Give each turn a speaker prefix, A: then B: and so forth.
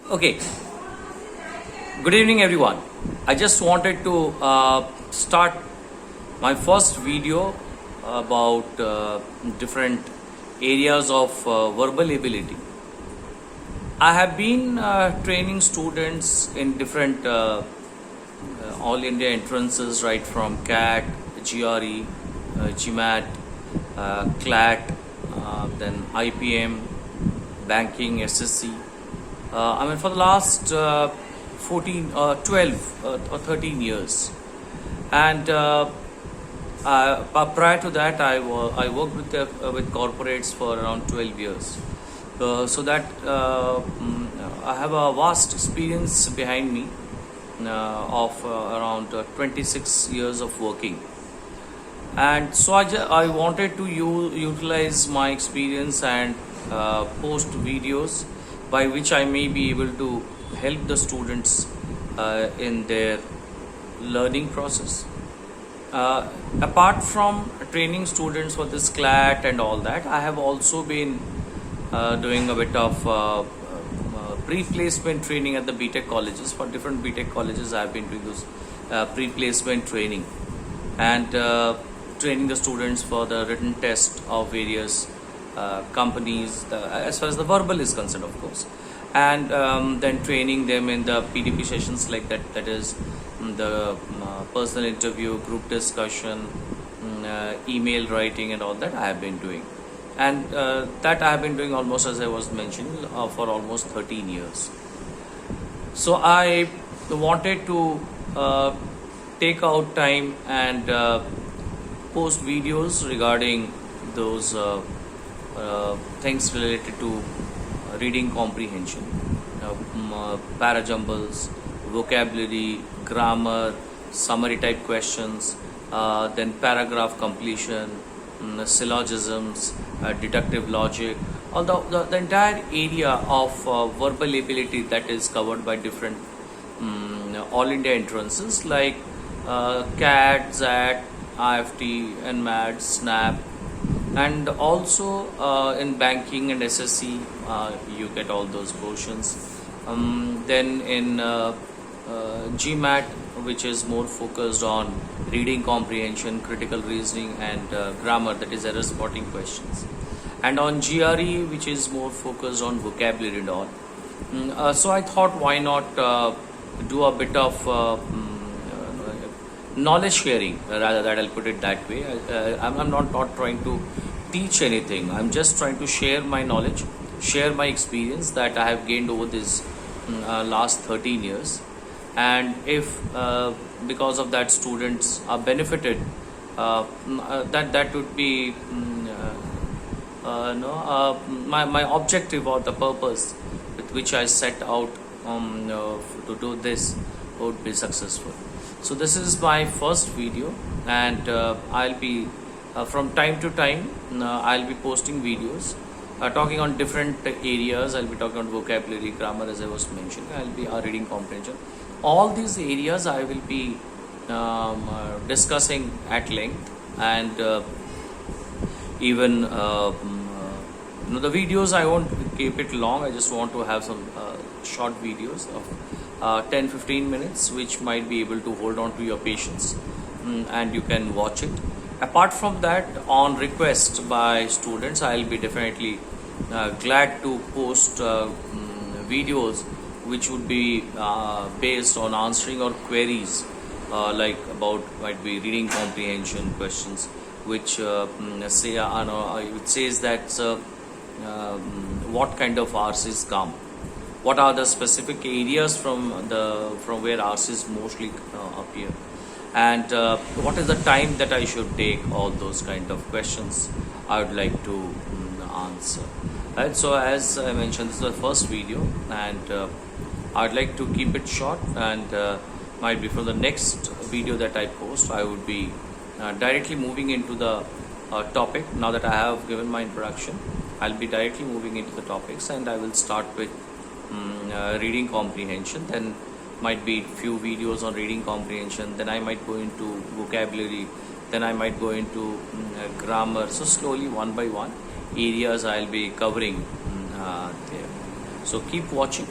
A: Okay, good evening everyone. I just wanted to start my first video about different areas of verbal ability. I have been training students in different All India entrances, right from CAT, GRE, GMAT, CLAT, then IPM, banking, SSC. For the last 12 or 13 years. And prior to that, I worked with corporates for around 12 years. I have a vast experience behind me of around 26 years of working. And so I wanted to utilize my experience and post videos by which I may be able to help the students in their learning process. Apart from training students for this CLAT and all that, I have also been doing a bit of pre-placement training at the BTech colleges. For different BTech colleges, I have been doing this pre-placement training and training the students for the written test of various companies, as far as the verbal is concerned, of course, and then training them in the PDP sessions like that, that is the personal interview, group discussion, email writing and all that I have been doing. And that I have been doing almost, as I was mentioning, for almost 13 years. So I wanted to take out time and post videos regarding those things related to reading comprehension, parajumbles, vocabulary, grammar, summary type questions, then paragraph completion, syllogisms, deductive logic, all the entire area of verbal ability that is covered by different All India entrances like CAT, ZAT, IFT, NMAT, SNAP. And also in banking and SSC, you get all those portions. Then in GMAT, which is more focused on reading comprehension, critical reasoning, and grammar, that is error spotting questions. And on GRE, which is more focused on vocabulary and all. So I thought, why not do a bit of knowledge sharing, rather, that I'll put it that way. I'm not trying to teach anything. I'm just trying to share my knowledge, share my experience that I have gained over this last 13 years. And if because of that students are benefited, that would be my objective or the purpose with which I set out to do this would be successful. So this is my first video, and I'll be from time to time I'll be posting videos talking on different areas. I'll be talking on vocabulary, grammar, as I was mentioning. I'll be reading comprehension. All these areas I will be discussing at length, and even the videos I won't keep it long. I just want to have some short videos of 10-15 minutes, which might be able to hold on to your patience, and you can watch it. Apart from that, on request by students, I'll be definitely glad to post videos which would be based on answering or queries like about, might be reading comprehension questions, which it says that what kind of RCs come, what are the specific areas from where RCs mostly appear, and what is the time that I should take. All those kind of questions I would like to answer. Right, so as I mentioned, this is the first video, and I'd like to keep it short, and might be from the next video that I post, I would be directly moving into the topic. Now that I have given my introduction, I'll be directly moving into the topics, and I will start with reading comprehension. Then might be few videos on reading comprehension. Then I might go into vocabulary. Then I might go into grammar. So slowly, one by one, areas I'll be covering there. So keep watching.